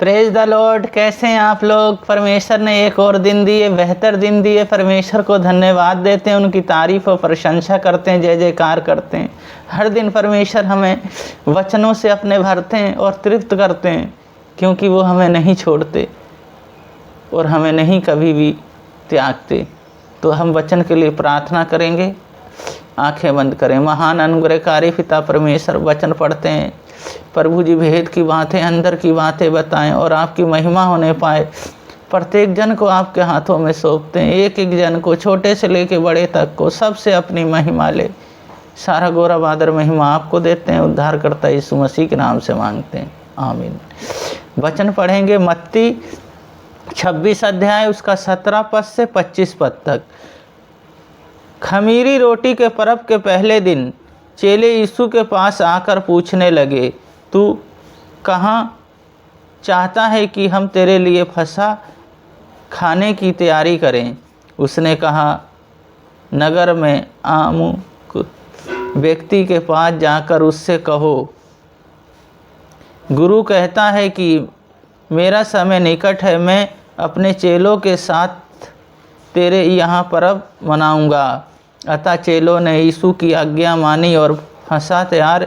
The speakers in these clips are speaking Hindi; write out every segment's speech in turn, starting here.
Praise the Lord. कैसे हैं आप लोग? परमेश्वर ने एक और दिन दिए, बेहतर दिन दिए। परमेश्वर को धन्यवाद देते हैं, उनकी तारीफ और प्रशंसा करते हैं, जय जयकार करते हैं। हर दिन परमेश्वर हमें वचनों से अपने भरते हैं और तृप्त करते हैं, क्योंकि वो हमें नहीं छोड़ते और हमें नहीं कभी भी त्यागते। तो हम वचन के लिए प्रार्थना करेंगे। आंखें बंद करें। महान अनुग्रहकारी पिता परमेश्वर, वचन पढ़ते हैं। प्रभु जी भेद की बातें, अंदर की बातें बताएं और आपकी महिमा होने पाए। प्रत्येक जन को आपके हाथों में सौंपते हैं, एक एक जन को, छोटे से लेके बड़े तक को, सबसे अपनी महिमा ले। सारा गौरव आदर महिमा आपको देते हैं। उद्धारकर्ता यीशु मसीह के नाम से मांगते हैं, आमीन। वचन पढ़ेंगे मत्ती 26 अध्याय, उसका 17 पद से 25 पद तक। खमीरी रोटी के पर्व के पहले दिन चेले यीशु के पास आकर पूछने लगे, तू कहाँ चाहता है कि हम तेरे लिए फसह खाने की तैयारी करें? उसने कहा, नगर में अमुक व्यक्ति के पास जाकर उससे कहो, गुरु कहता है कि मेरा समय निकट है, मैं अपने चेलों के साथ तेरे यहाँ पर्व मनाऊंगा। अतः चेलों ने यीशु की आज्ञा मानी और फसह तैयार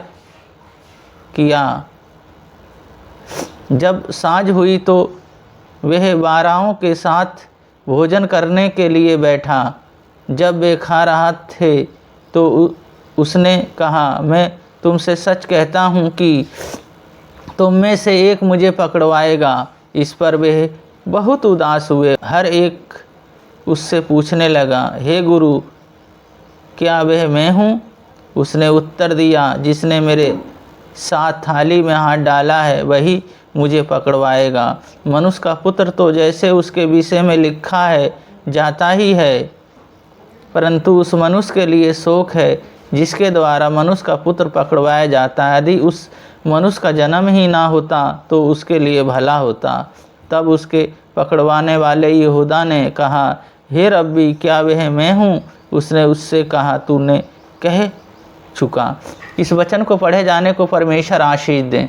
किया। जब साँझ हुई तो वह 12 के साथ भोजन करने के लिए बैठा। जब वे खा रहा थे तो उसने कहा, मैं तुमसे सच कहता हूँ कि तुम में से एक मुझे पकड़वाएगा। इस पर वे बहुत उदास हुए। हर एक उससे पूछने लगा, हे गुरु, क्या वह मैं हूँ? उसने उत्तर दिया, जिसने मेरे साथ थाली में हाथ डाला है वही मुझे पकड़वाएगा। मनुष्य का पुत्र तो जैसे उसके विषय में लिखा है जाता ही है, परंतु उस मनुष्य के लिए शोक है जिसके द्वारा मनुष्य का पुत्र पकड़वाया जाता है। यदि उस मनुष्य का जन्म ही ना होता तो उसके लिए भला होता। तब उसके पकड़वाने वाले यहूदा ने कहा, हे रब्बी, क्या वह मैं हूँ? उसने उससे कहा, तूने कह चुका। इस वचन को पढ़े जाने को परमेश्वर आशीष दें।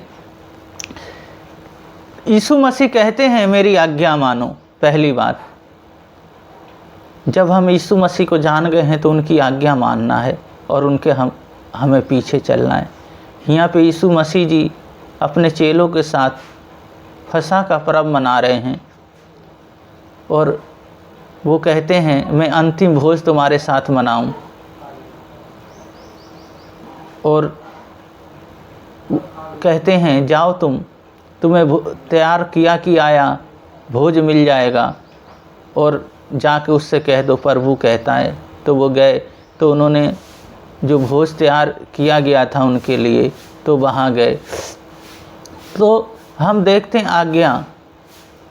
यीशु मसीह कहते हैं, मेरी आज्ञा मानो। पहली बात, जब हम यीशु मसीह को जान गए हैं तो उनकी आज्ञा मानना है और उनके हमें पीछे चलना है। यहाँ पे यीशु मसीह जी अपने चेलों के साथ फसह का पर्व मना रहे हैं और वो कहते हैं, मैं अंतिम भोज तुम्हारे साथ मनाऊं। और कहते हैं, जाओ तुम्हें तैयार किया कि आया, भोज मिल जाएगा और जाके उससे कह दो, प्रभु कहता है। तो वो गए, तो उन्होंने जो भोज तैयार किया गया था उनके लिए, तो वहाँ गए। तो हम देखते हैं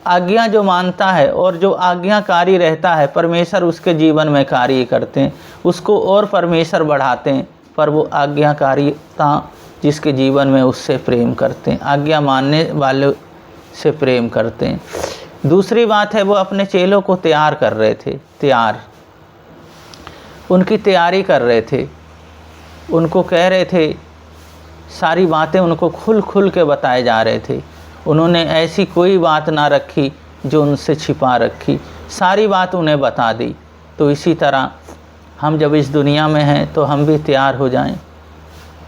आज्ञा जो मानता है और जो आज्ञाकारी रहता है, परमेश्वर उसके जीवन में कार्य करते हैं, उसको और परमेश्वर बढ़ाते हैं। पर वो आज्ञाकारिता जिसके जीवन में उससे प्रेम करते हैं, आज्ञा मानने वाले से प्रेम करते हैं। दूसरी बात है, वो अपने चेलों को तैयार कर रहे थे, उनकी तैयारी कर रहे थे, उनको कह रहे थे, सारी बातें उनको खुल के बताए जा रहे थे। उन्होंने ऐसी कोई बात ना रखी जो उनसे छिपा रखी, सारी बात उन्हें बता दी। तो इसी तरह हम जब इस दुनिया में हैं तो हम भी तैयार हो जाएं।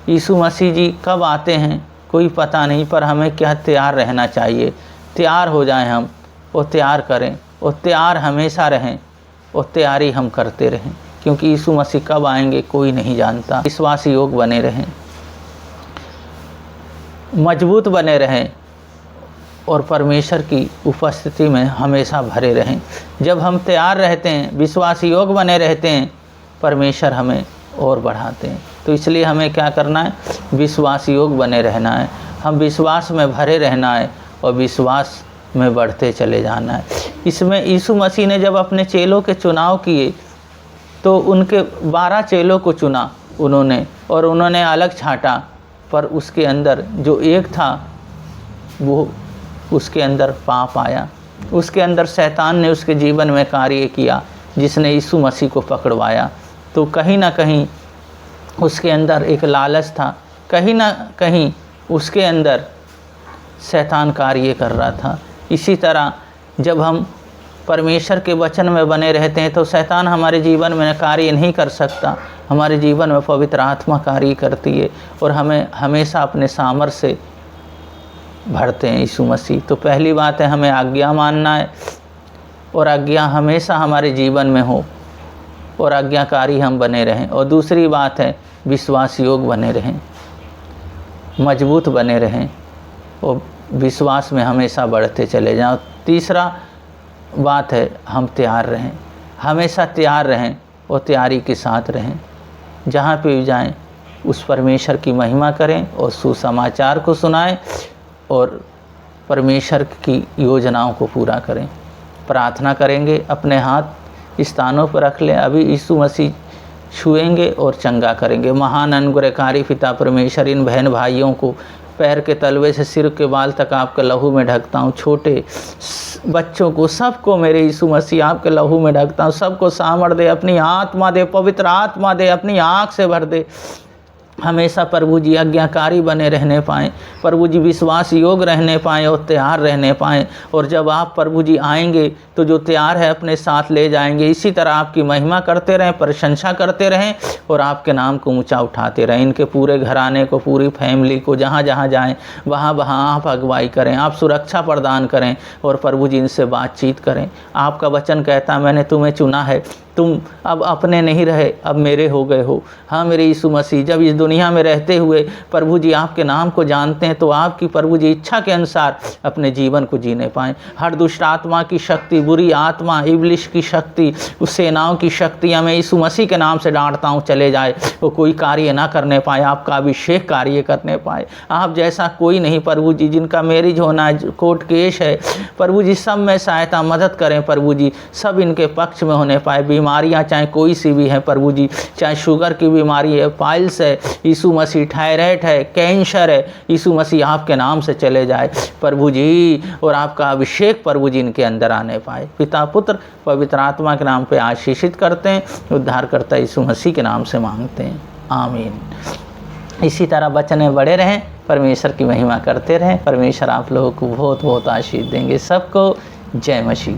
यीशु मसीह जी कब आते हैं कोई पता नहीं, पर हमें क्या तैयार रहना चाहिए। तैयार हो जाएं हम और तैयार करें और तैयार हमेशा रहें और तैयारी हम करते रहें, क्योंकि यीशु मसीह कब आएंगे कोई नहीं जानता। विश्वास योग बने रहें, मजबूत बने रहें और परमेश्वर की उपस्थिति में हमेशा भरे रहें। जब हम तैयार रहते हैं, विश्वास योग बने रहते हैं, परमेश्वर हमें और बढ़ाते हैं। तो इसलिए हमें क्या करना है? विश्वास योग बने रहना है, हम विश्वास में भरे रहना है और विश्वास में बढ़ते चले जाना है। इसमें यीशु मसीह ने जब अपने चेलों के चुनाव किए तो उनके 12 चेलों को चुना उन्होंने, और उन्होंने अलग छांटा, पर उसके अंदर जो एक था वो उसके अंदर पाप आया, उसके अंदर शैतान ने उसके जीवन में कार्य किया, जिसने यीशु मसीह को पकड़वाया। तो कहीं ना कहीं उसके अंदर एक लालच था, कहीं ना कहीं उसके अंदर शैतान कार्य कर रहा था। इसी तरह जब हम परमेश्वर के वचन में बने रहते हैं तो शैतान हमारे जीवन में कार्य नहीं कर सकता। हमारे जीवन में पवित्र आत्मा कार्य करती है और हमें हमेशा अपने सामर्थ्य से भरते हैं यीशु मसीह। तो पहली बात है हमें आज्ञा मानना है और आज्ञा हमेशा हमारे जीवन में हो और आज्ञाकारी हम बने रहें। और दूसरी बात है विश्वास योग बने रहें, मजबूत बने रहें और विश्वास में हमेशा बढ़ते चले जाओ। तीसरा बात है हम तैयार रहें, हमेशा तैयार रहें और तैयारी के साथ रहें। जहाँ पे भी जाएं उस परमेश्वर की महिमा करें और सुसमाचार को सुनाएं और परमेश्वर की योजनाओं को पूरा करें। प्रार्थना करेंगे, अपने हाथ स्थानों पर रख लें। अभी यीशु मसीह छुएंगे और चंगा करेंगे। महान अनुग्रहकारी पिता परमेश्वर, इन बहन भाइयों को पैर के तलवे से सिर के बाल तक आपके लहू में ढकता हूँ। छोटे बच्चों को, सबको मेरे यीशु मसीह आपके लहू में ढकता हूँ। सबको सामर्थ दे, अपनी आत्मा दे, पवित्र आत्मा दे, अपनी आँख से भर दे। हमेशा प्रभु जी आज्ञाकारी बने रहने पाएँ, प्रभु जी विश्वास योग रहने पाएँ और तैयार रहने पाएँ। और जब आप प्रभु जी आएंगे तो जो तैयार है अपने साथ ले जाएंगे। इसी तरह आपकी महिमा करते रहें, प्रशंसा करते रहें और आपके नाम को ऊंचा उठाते रहें। इनके पूरे घराने को, पूरी फैमिली को, जहाँ जहाँ जाएँ वहाँ वहाँ आप अगुवाई करें, आप सुरक्षा प्रदान करें और प्रभु जी इनसे बातचीत करें। आपका वचन कहता मैंने तुम्हें चुना है, तुम अब अपने नहीं रहे, अब मेरे हो गए हो। हाँ मेरे यीशु मसीह, जब इस दुनिया में रहते हुए प्रभु जी आपके नाम को जानते हैं तो आपकी प्रभु जी इच्छा के अनुसार अपने जीवन को जीने पाएँ। हर दुष्ट आत्मा की शक्ति, बुरी आत्मा, इब्लिश की शक्ति, उस सेनाओं की शक्ति हमें यीशु मसीह के नाम से डांटता हूँ चले जाए, वो कोई कार्य ना करने पाए, आपका अभिषेक कार्य करने पाए। आप जैसा कोई नहीं प्रभु जी, जिनका मैरिज होना कोर्ट केस है प्रभु जी, सब में सहायता मदद करें प्रभु जी, सब इनके पक्ष में होने पाए। बीमारियां चाहे कोई सी भी है प्रभु जी, चाहे शुगर की बीमारी है, पाइल्स है यीशु मसीह, थायराइड है, कैंसर है यीशु मसीह, आपके नाम से चले जाए प्रभु जी और आपका अभिषेक प्रभु जी इनके अंदर आने पाए। पिता पुत्र पवित्र आत्मा के नाम पे आशीषित करते हैं, उद्धारकर्ता यीशु मसीह के नाम से मांगते हैं, आमीन। इसी तरह वचन में बड़े रहें, परमेश्वर की महिमा करते रहें। परमेश्वर आप लोगों को बहुत बहुत आशीष देंगे। सबको जय मसीह।